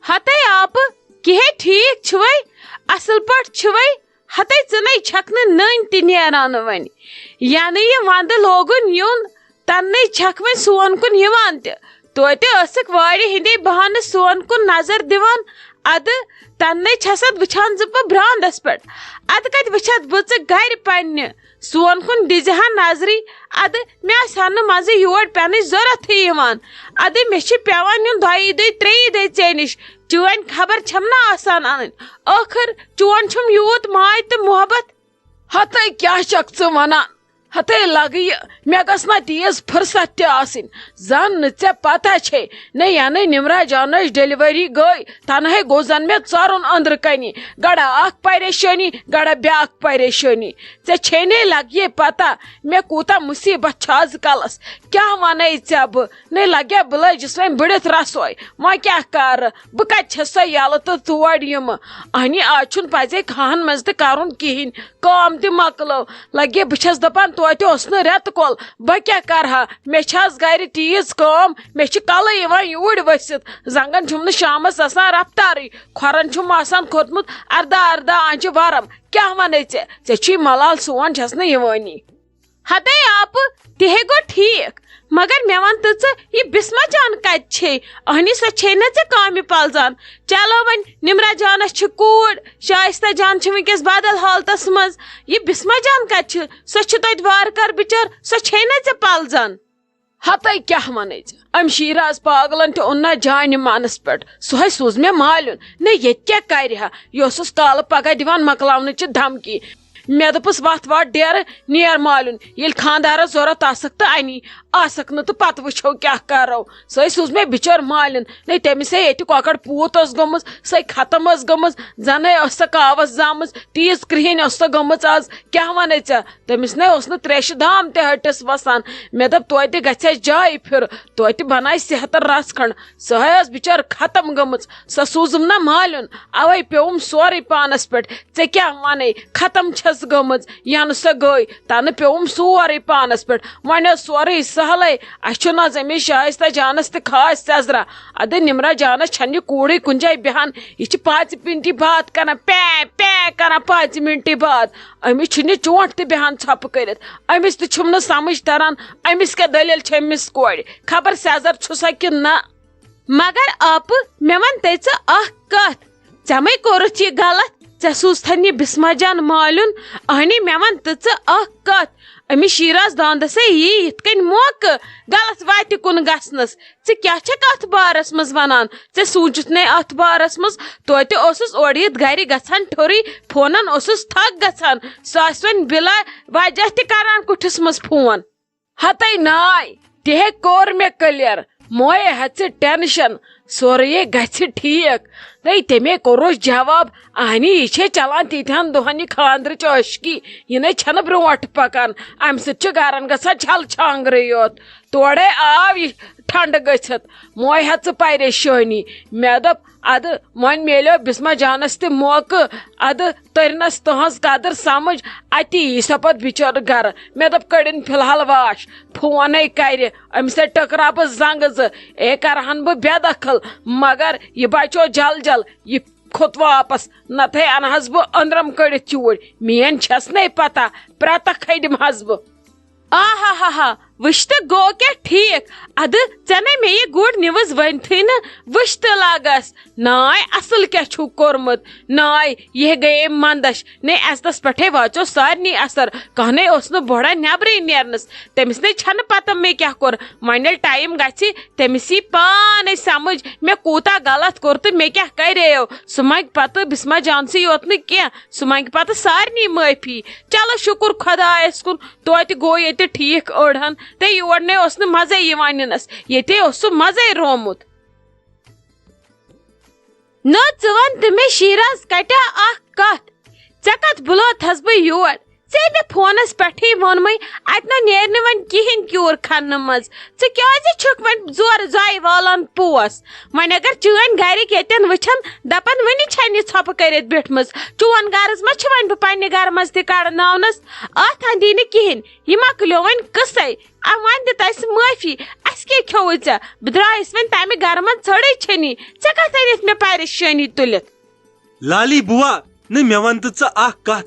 ہتے آپ کہے ٹھیک چھوے اصل پٹ چھوے ہتے ژنے چھکن نن تہ نیران ون یعنی یہ وند لوگن یون تننے چھک ون سون کن یوان تہ توتہ ٲسٕکھ واریاہ ہندی بہانہٕ سون کن نظر دِوان ادٕ تننے چھسد وچھان ز بہٕ برانڈس پٮ۪ٹھ ادٕ کتہِ وٕچھتھ بہٕ ژٕ گرِ پننہِ سون کن دِزِہا نظری ادٕ مےٚ آسہِ ہا نہٕ منٛزٕ یور پٮ۪نٕچ ضروٗرتھٕے یِوان ادٕ مےٚ چھِ پٮ۪وان یُن دۄیی دۄہہِ ترٛیٚیی دۄہہِ ژےٚ نِش چٲنۍ خبر چھم نا آسان انٕنۍ ٲخر چون چھُم یوٗت ماے تہٕ محبت ہتے کیا چھکھ ژٕ ونان ہتے لگہ یہ مے گژھ نا تیز فرصت تہ آسن زن ژے پتہ چھے نہ ینہ نمرا جانچ ڈیلیوری گئی تنہے گو زن مے ژرن اندر کنی گڑا اخ پریشانی گڑا بیاکھ پریشانی ژے چھے نے لگ یہ پتہ مے کوتا مصیبت چھ آز کلس کیا ونے ژے بہ نہ لگے بہ لجس وۄنۍ بڑت رسوے وۄنۍ کیا کر بہ کتہِ چھس سۄ یلہٕ تہٕ تور یم اہنی آز چھُنہٕ پزے کھہن منٛز تہِ کرُن کہیٖنۍ کٲم تہِ مکلو لگے بہ چھس دپان توتہِ اوس نہٕ رٮ۪تہٕ کول بہ کیا کرہا مے چھِ آز گرِ تیٖژ کٲم مے چھِ کلہٕ یِوان یوٗرۍ ؤسِتھ زنگن چھُم نہٕ شامس آسان رفتارٕے کھۄرن چھُم آسان کھوٚتمُت اردہ اردہ آنچہِ ورم کیا ونے ژےٚ چھُے ملال سون چھس نہٕ یِوٲنی ہتے آپ تہِ ہے گوٚو ٹھیک مگر مے ون تہٕ ژٕ یہ بسما جان کتہِ چھے اہنی سۄ چھے نہ ژےٚ کامہِ پلزان چلو وۄنۍ نمرا جانس چھِ کوٗر شائستہ جان چھِ ونکیٚس بدل حالتس منٛز یہ بسما جان کتہِ چھِ سۄ چھِ توتہِ وارٕ کار بچار سۄ چھے نہ ژےٚ پلزان ہتے کیا ونے ام شیراز پاگلن تہ اون نا جانہِ مانس پٮ۪ٹھ سۄے سوز مے مالیُن نہ ییٚتہِ کیاہ کرِ ہا یہ اوسُس کالہٕ پگہہ دِوان مکلاونٕچ دھمکی مے دپس وتھ وات ڈیرٕ نیر مالیُن ییٚلہِ خاندارس ضروٗرت آسکھ تہٕ اَنی آسکھ نہٕ تہٕ پتہٕ وٕچھو کیاہ کرو سۄے سوز مے بچور مالیُن نہ تٔمِس ہے ییٚتہِ کۄکر پوٗت ٲس گٔمٕژ سۄے ختم ٲس گٔمٕژ زنٕے ٲس سۄ کاوس زامٕژ تیٖژ کرٛہِنۍ ٲس سۄ گٔمٕژ آز کیاہ ونے ژےٚ تٔمِس نے اوس نہٕ تریشہِ دام تہِ ہٹِس وسان مے دوٚپ توتہِ گژھٮ۪س جایہِ پھِرٕ توتہِ بنایہِ صحتن رژھ کھنڈ سۄے ٲس بچٲر ختم گٔمٕژ سۄ سوٗزٕم نا مالیُن اوے پیوم سورُے پانس پٮ۪ٹھ ژےٚ کیاہ ونے ختم چھس گٔمٕژ ینہٕ سۄ گٔے تنہٕ پیوم سورُے پانس پٮ۪ٹھ وۄنۍ اوس سورُے سہلے اسہِ چھُنہٕ آز أمِس شائستہ جانس تہِ خاص سیزرا ادٕ نمرا جانس چھنہٕ یہِ کوٗرٕے کُنہِ جایہِ بیہان یہِ چھِ 5 منٹی باد کران پے پے کران 5 منٹی باد أمِس چھُنہٕ یہِ چونٛٹھ تہِ بیہان ژھۄپہٕ کٔرِتھ أمِس تہِ چھُم نہٕ سمجھ تران أمِس کیاہ دٔلیٖل چھِ أمِس کورِ خبر سیزر چھُسا کِنہٕ نہ مگر آپ مے ون تے ژٕ اکھ کتھ ژےٚ مے کوٚرُتھ یہِ غلط ژےٚ سوٗزتھن یہِ بسما جان مالیُن اہنی مے ون تہٕ ژٕ اکھ کتھ أمِس شیراز داندسے یی یِتھ کٔنۍ موقعہٕ غلط وتہِ کُن گژھنس ژٕ کیاہ چھکھ اتھ بارس منٛز ونان ژےٚ سوٗنچِتھ نے اتھ بارس منٛز توتہِ اوسُس اورٕ یِتھ گرِ گژھان ٹھوٚرٕے فونن اوسُس تھک گژھان سُہ آسہِ وۄنۍ بلا وجہ تہِ کران کُٹھِس منٛز فون ہتے ناے تہِ ہے کوٚر مےٚ کلیر موے ہژِ ٹینشن سورُے گژھِ ٹھیک تہٕ تمے کوٚرُس جواب اہنی یہِ چھے چلان تیٖتہن دۄہن یہِ خاندرٕچ عٲشقی یہِ نَے چھنہٕ برونٛٹھ پکان امہِ سۭتۍ چھُ گرن گژھان چھل چھانگرٕے یوت تورے آو یہِ ٹھنڈٕ گٔژھِتھ موے ہژٕ پریشٲنی مےٚ دوٚپ ادٕ وۄنۍ میلیو بسما جانس تہِ موقعہٕ ادٕ تٔرنس تہنٛز قدر سمجھ اتی یی سۄ پتہٕ بچٲر گرٕ مےٚ دوٚپ کٔڑِن فی الحال واش فونے کرِ أمِس ہے ٹٔکراو بہٕ زنگہٕ زٕ اے کرہن بہٕ بے دخل مگر یہِ بچو جل جل یہِ کھوٚت واپس نتہٕ ہے انہس بہٕ أنٛدرم کٔڑِتھ چوٗرۍ میٲنۍ چھس نے پتہ پرٛٮ۪تھ کھٔڑِمہس بہٕ آہا وٕچھ تہٕ گوٚو کیٛاہ ٹھیٖک ادٕ ژےٚ نے مےٚ یہِ گُڈ نِوٕز ؤنتھٕے نہٕ وٕچھ تہٕ لاگس ناے اصل کیٛاہ چھُکھ کوٚرمُت ناے یہِ گٔیے منٛدچھ نے عزتس پٮ۪ٹھے واژو سارنٕے اثر کانٛہہ نے اوس نہٕ بوڑان نٮ۪برٕے نیرنس تٔمِس نے چھنہٕ پتہ مےٚ کیٛاہ کوٚر وۄنۍ ییٚلہِ ٹایم گژھِ تٔمِس یی پانے سمجھ مےٚ کوٗتاہ غلط کوٚر تہٕ مےٚ کیٛاہ کرییو سُہ منٛگہِ پتہٕ بسما جانسٕے یوت نہٕ کینٛہہ سُہ منٛگہِ پتہٕ سارنٕے معٲفی چلو شُکر خۄدایس کُن توتہِ گوٚو ییٚتہِ ٹھیٖک أڑہن تہٕ یور نے اوس نہٕ مزے یِوان یِنس ییٚتے اوس سُہ مزے رومُت نہ ژٕ ون تہٕ مےٚ شیراز کٹیا اکھ کتھ ژےٚ کتھ بُلوتھس بہٕ یور ژےٚ مےٚ فونس پٮ۪ٹھٕے ووٚنمٕے اتہِ نہ نیرِ نہٕ وۄنۍ کِہینۍ کیوٗر کھننہٕ منٛز ژٕ کیازِ چھُکھ وۄنۍ زورٕ زایہِ والان پوس وۄنۍ اگر چٲنۍ گرِکۍ ییٚتٮ۪ن وٕچھن دپن وٕنہِ چھنہٕ یہِ ژھۄپہٕ کٔرِتھ بیٹھمٕژ چون غرض ما چھُ وۄنۍ بہٕ پننہِ گرٕ منٛز تہِ کڑناونس اتھ اندی نہٕ کِہینۍ یہِ مۄکلیو وۄنۍ قصے وۄنۍ دِ تسہِ معٲفی اس کے کھیو ژے بہ درایس وۄنۍ تمہِ گرٕ منٛز ژھٔڑٕے چھنی ژےٚ کتھ أنِتھ مےٚ پریشٲنی تُلِتھ لالی بوا نہ مے ون تو اخ کت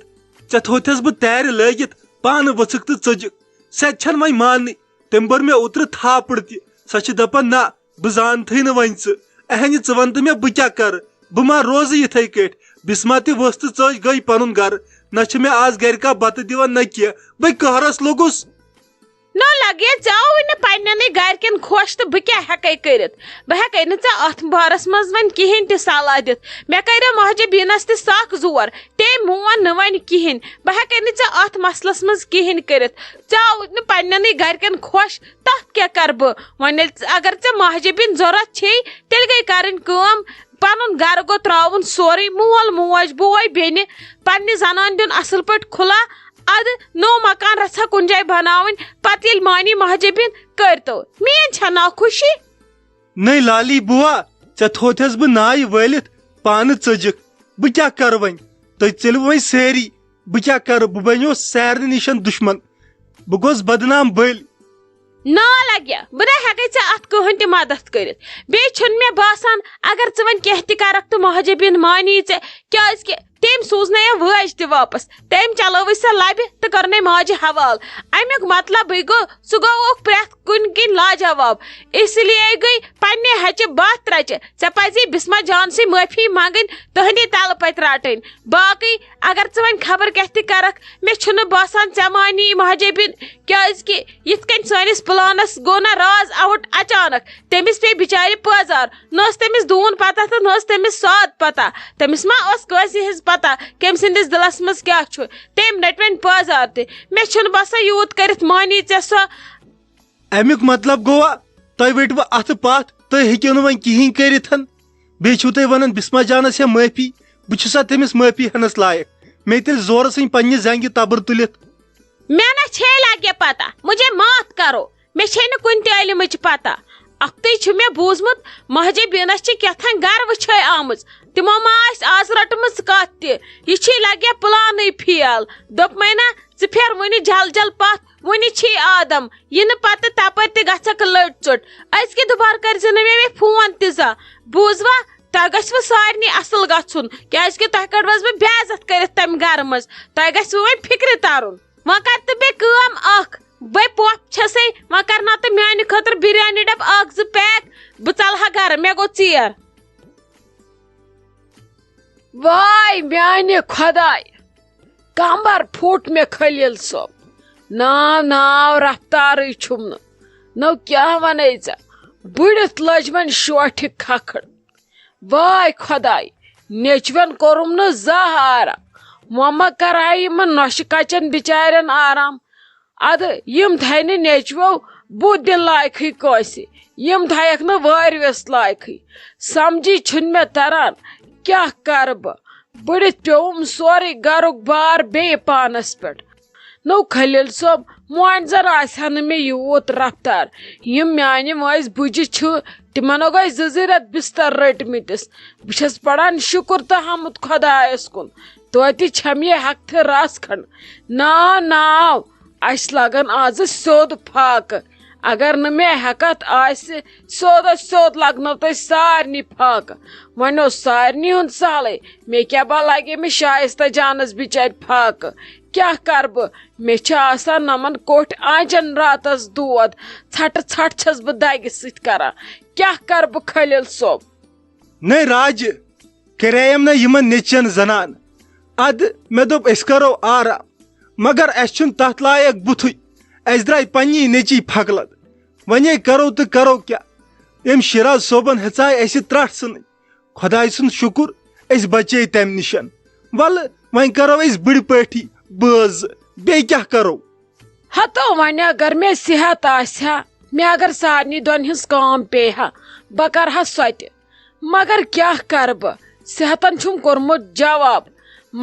ژے تھوتھس بہ تارِ لٲگِتھ پانہٕ ؤژھٕکھ تہٕ ژٔجِکھ سۄ تہِ چھنہٕ وۄنۍ ماننٕے تٔمۍ بٔر مےٚ اوترٕ تھاپڑ تہِ سۄ چھِ دپان نہ بہٕ زانتھٕے نہٕ وۄنۍ ژٕ اہنہِ ژٕ ون تہٕ مےٚ بہٕ کیٛاہ کرٕ بہٕ ما روزٕ یِتھٕے کٲٹھۍ بسما تہِ ؤژھ تہٕ ژٔج گٔے پنُن گرٕ نہ چھِ مےٚ آز گرِ کانٛہہ بتہٕ دِوان نہ کینٛہہ بہٕ قہرس لوٚگُس نہ لگے ژےٚ آوٕے نہٕ پننٮ۪نٕے گرِکٮ۪ن خۄش تہٕ بہٕ کیٛاہ ہٮ۪کے کٔرِتھ بہٕ ہٮ۪کے نہٕ ژےٚ اتھ بارس منٛز وۄنۍ کِہینۍ تہِ صلاح دِتھ مےٚ کریو مہجہِ بیٖنس تہِ سخ زور تٔمۍ مون نہٕ وۄنۍ کِہینۍ بہٕ ہٮ۪کے نہٕ ژےٚ اتھ مسلس منٛز کِہینۍ کٔرِتھ ژےٚ آوٕے نہٕ پننٮ۪نٕے گرِکٮ۪ن خۄش تتھ کیٛاہ کرٕ بہٕ وۄنۍ ییٚلہِ اگر ژےٚ مہجہِ بیٖن ضوٚرتھ چھے تیٚلہِ گٔے کرٕنۍ کٲم پنُن گرٕ گوٚو تراوُن سورُے مول موج بوے بیٚنہِ پننہِ زنانہِ دیُن اصل پٲٹھۍ کھُلا ادٕ نوٚو مکان رژھا کُنہِ جایہِ بناوٕنۍ پتہٕ ییٚلہِ مانی مہجہِ بیٖن کٔرۍتو میٲنۍ چھا نا خوشی نٔے لالی بوا ژےٚ تھوتھس بہٕ نایہِ وٲلِتھ پانہٕ ژٔجِکھ بہٕ کیٛاہ کرٕ وۄنۍ تُہۍ ژٔلِو وۄنۍ سٲری بہٕ کیٛاہ کرٕ بہٕ بنیوس سارنٕے نِشن دُشمن بہٕ گوٚوس بدنام بٔلۍ نا لگیا بہٕ نہ ہٮ۪کے ژےٚ اتھ کٕہٕنۍ تہِ مدد کٔرِتھ بیٚیہِ چھُنہٕ مےٚ باسان اگر ژٕ وۄنۍ کینٛہہ تہِ کرکھ تہٕ مہجہِ بیٖن مانی ژےٚ کیٛازِ کہِ تٔمۍ سوٗزنَے وٲج تہِ واپس تٔمۍ چلٲوٕے سۄ لبہِ تہٕ کٔرنَے ماجہِ حوالہٕ امیُک مطلبٕے گوٚو سُہ گوٚوُکھ پرٛٮ۪تھ کُنہِ کِنۍ لاجواب اسی لیے گٔے پننہِ ہچہِ بتھ ترچہِ ژےٚ پزی بسما جان سٕے معٲفی منٛگٕنۍ تٕہنٛدی تلہٕ پتہِ رٹٕنۍ باقٕے اگر ژٕ وۄنۍ خبر کیٛاہ تہِ کرکھ مےٚ چھُنہٕ باسان ژےٚ مانی مہجہِ بیٖن کیٛازِ کہِ یِتھ کٔنۍ سٲنِس پلانس گوٚو نہ راز آوُٹ اچانک تٔمِس پیٚیہِ بِچارِ پٲزار نہ ٲس تٔمِس دوٗن پتہ تہٕ نہ ٲس تٔمِس ساد پتہ تٔمِس ما ٲس کٲنٛسہِ ہٕنٛز پتہ کٔمۍ سٕنٛدِس دِلس منٛز کیٛاہ چھُ تٔمۍ رٔٹۍ وۄنۍ پٲزار تہِ مےٚ چھُنہٕ باسان یوٗت کٔرِتھ مانی ژےٚ سۄ امیُک مطلب گوٚوا تۄہہِ ؤٹوٕ اتھٕ پتھ تُہۍ ہیٚکِو نہٕ وۄنۍ کِہینۍ کٔرِتھ بیٚیہِ چھِو تُہۍ ونان بسما جانس یا معٲفی بہٕ چھُسا تٔمِس معٲفی ہٮ۪نس لایق مےٚ تیٚلہِ زورٕ سٕنٛدۍ پننہِ زنگہِ تبر تُلِتھ مےٚ نہ چھے لگہِ پتہ مجھے معاف کرو مےٚ چھے نہٕ کُنہِ تہِ علمٕچ پتہ اکھتُے چھُ مےٚ بوٗزمُت مہجہِ بیٖنس چھِ کیٛاتھانۍ گرٕ وٕچھٲے آمٕژ تِمو ما آسہِ آز رٔٹمٕژ کتھ تہِ یہِ چھی لگیا پلانٕے فیل دوٚپمَے نا ژٕ پھیر وُنہِ جل جل پتھ وُنہِ چھی آدم یِنہٕ پتہٕ تپٲرۍ تہِ گژھکھ لٔٹۍ ژوٚٹ أزکہِ دُبارٕ کٔرزِ نہٕ مےٚ فون تہِ زانٛہہ بوٗزوا تۄہہِ گژھوٕ سارنٕے اصل گژھُن کیٛازِ کہِ تۄہہِ کڑوس بہٕ بے عزت کٔرِتھ تمہِ گرٕ منٛز تۄہہِ گژھوٕ وۄنۍ فکرِ ترُن وۄنۍ کر تہٕ بیٚیہِ کٲم اکھ بے پۄپھ چھسے وۄنۍ کرناو میانہِ خٲطرٕ بِریانی ڈبہٕ اکھ زٕ پیک بہٕ ژلہٕ ہا گرٕ مےٚ گوٚو ژیر واے میانہِ خۄداے کمبر پھُٹ مےٚ خلیل صٲب ناو رفتارٕے چھُم نہٕ نو کیٛاہ ونے ژےٚ بٕڑِتھ لٔج وۄنۍ شوٹھِ کھکھٕڑ واے خۄداے نیچوٮ۪ن کوٚرُم نہٕ زانٛہہ آرام وۄنۍ ما کرہا یِمن نۄشہِ کچٮ۪ن بِچارٮ۪ن آرام ادٕ یِم تھاے نہٕ نیچوٮ۪و بُتھ دِنہٕ لایقٕے کٲنٛسہِ یِم تھایکھ نہٕ وٲرۍوِس لایقٕے سمجھی چھُنہٕ مےٚ تران کیٛاہ کرٕ بہٕ بٕڑِتھ پیوٚوُم سورُے گرُک بار بیٚیہِ پانس پٮ۪ٹھ نو خلیل صٲب مۄنۍ زن آسہِ ہا نہٕ مےٚ یوٗت رفتار یِم میانہِ مٲسۍ بُجہِ چھِ تِمن گٔے 2 رٮ۪تھ بستر رٔٹمٕتِس بہٕ چھس پران شُکر تہٕ حمد خۄدایس کُن توتہِ چھم یہِ ہٮ۪کتھٕ رس کھنڈ ناو اسہِ لگن آزٕ سیوٚد فاقہٕ اگر نہٕ مےٚ ہٮ۪کتھ آسہِ سیوٚد لگنو تۄہہِ سارنٕے فاقہٕ وۄنۍ اوس سارنٕے ہُنٛد سہلٕے مےٚ کیٛاہ با لگہِ مےٚ شایستہ جانس بِچارِ فاقہٕ کیٛاہ کرٕ بہٕ مےٚ چھِ آسان نمن کوٹھۍ آنچن راتس دود ژھٹہٕ ژھٹھ چھس بہٕ دگہِ سۭتۍ کران کیٛاہ کرٕ بہٕ خلیل صٲب نٔے راجہِ کرییم نہ یِمن نیچین زنان ادٕ مےٚ دوٚپ أسۍ کرو آرام مگر اسہِ چھُنہٕ تتھ لایق بُتھٕے اسہِ درٛاے پننی نیچی پھکلت وۄنۍ کرو تہٕ کرو کیٛاہ أمۍ شِراز صٲبن ہیژاے اسہِ ترٹھ ژھٕنٕنۍ خۄداے سُنٛد شُکر أسۍ بچے تمہِ نِشن ولہٕ وۄنۍ کرو أسۍ بٕڑِ پٲٹھی بٲژ بیٚیہِ کیٛاہ کرو ہتو وۄنۍ اگر مےٚ صحت آسہِ ہا مےٚ اگر سارنٕے دۄن ہٕنٛز کٲم پیٚیہِ ہا بہٕ کرہا سۄ تہِ مگر کیٛاہ کرٕ بہٕ صحتن چھُم کوٚرمُت جواب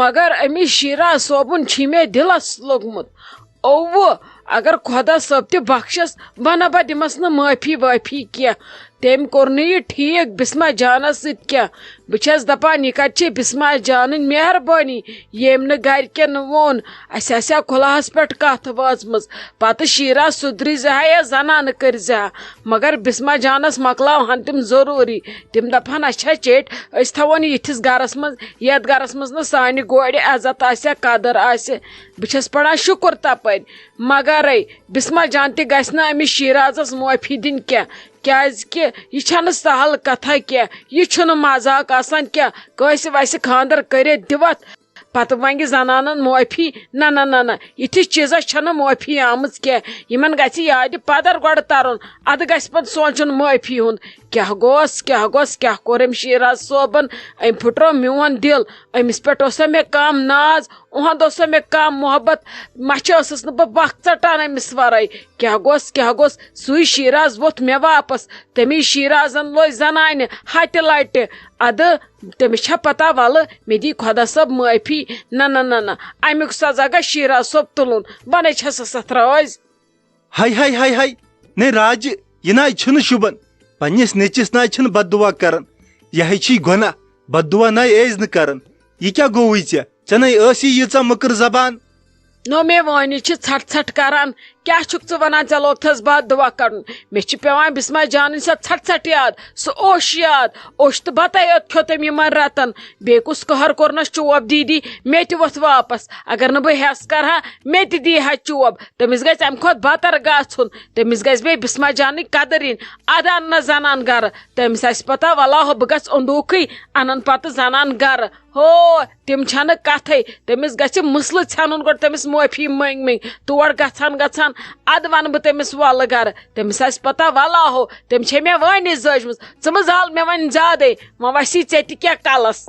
مگر أمِس شیراز صٲبُن چھی مےٚ دِلس لوٚگمُت اوٚوٕ اگر خۄدا صٲب تہِ بخشس بہٕ نہ بہٕ دِمس نہٕ معٲفی وٲفی کینٛہہ تم کور یہ ٹھیک بسما جانس ست کیا بچس دپان یہ کتچ بسما جان مہربانی یم نا گرکن وون اسا کھلاہس پہ کت واچم پتہ شیرا سدری زا یا زنان کر زا مگر بسما جانس مکلاوہن تم ضروری تم دپان اچھا چیٹ اس تھون یتھس گرس من یت گرس من نا سانہ گوڑ عزت آسیا قدر آسہ بچس پڑان شکر تپر مگر بسما جان تہ گژھِ نہٕ أمِس شیرازس معافی دِنۍ کیازکہ یہ چھنہ سہل کتھا کی یہ چھنہ مذاق آسان کی کٲنٛسہِ ویسے خاندر کٔرِتھ دِوتھ پتہ ونگہ زنانن معافی نہ نہ نہ نہ یتھس چیزس چھنہ معافی آمٕژ کی یمن گژھِ یاد پدر گۄڈٕ ترُن ادٕ گژھِ پتہٕ سونچُن معافی ہُنٛد کیاہ گوس کیاہ کوٚر أمۍ شیراز صٲبن أمۍ پھٕٹرو میون دل أمِس پٮ۪ٹھ اوسا مےٚ کم ناز اُہُنٛد اوسا مےٚ کم محبت مچھ ٲسٕس نہٕ بہٕ بکھ ژٹان أمِس ورٲے کیاہ گوس سُے شیراز ووٚتھ مےٚ واپس تمی شیرازن لوے زنانہِ ہتہِ لٹہِ ادٕ تٔمِس چھا پتہ ولہٕ مےٚ دی خۄدا صٲب معافی نہ نہ نہ نہ امیُک سزا گژھِ شیراز صٲب تُلُن بنے چھسس اتھ راز ہاے نے راج یہ نا چھنہ شوبن پنس نیچس نا چھن بد دعا کرن یہ چھی گناہ بد دعا نا ایز نہ کرن یہ کیا گوئی ژے نا ٲسی ییژا مکر زبان نو مے وانی ژھٹ ژھٹ کران کیا چھُکھ ژٕ ونان ژےٚ لوگتھس بد دعا کرُن مےٚ چھِ پیوان بسما جانٕنۍ سۄ ژھٹ ژھٹ یاد سُہ اوش یاد اوش تہٕ بتے یوت کھیوٚو تٔمۍ یِمن رتن بیٚیہِ کُس کٔہر کوٚرنس چوب دیٖدی مےٚ تہِ ووٚتھ واپس اگر نہٕ بہٕ ہٮ۪س کرہا مےٚ تہِ دی ہا چوب تٔمِس گژھِ امہِ کھۄتہٕ بتر گژھُن تٔمِس گژھِ بیٚیہِ بسما جانٕنۍ قدر یِنۍ ادٕ ان نہ زنان گرٕ تٔمِس آسہِ پتہ ولاہو بہٕ گژھٕ اوٚنٛدوٗکھٕے انن پتہٕ زنان گرٕ ہو تِم چھنہٕ کتھے تٔمِس گژھِ مسلہٕ ژھینُن گۄڈٕ تٔمِس معٲفی منٛگۍ تور گژھان ادٕ ونہٕ بہٕ تٔمِس ولہٕ گرٕ تٔمِس آسہِ پتہ ولاہو تٔمۍ چھے مےٚ وٲنِتھ زٲجمٕژ ژٕ مہ زال مےٚ وۄنۍ زیادے وۄنۍ وسی ژےٚ تہِ کیٛاہ کلس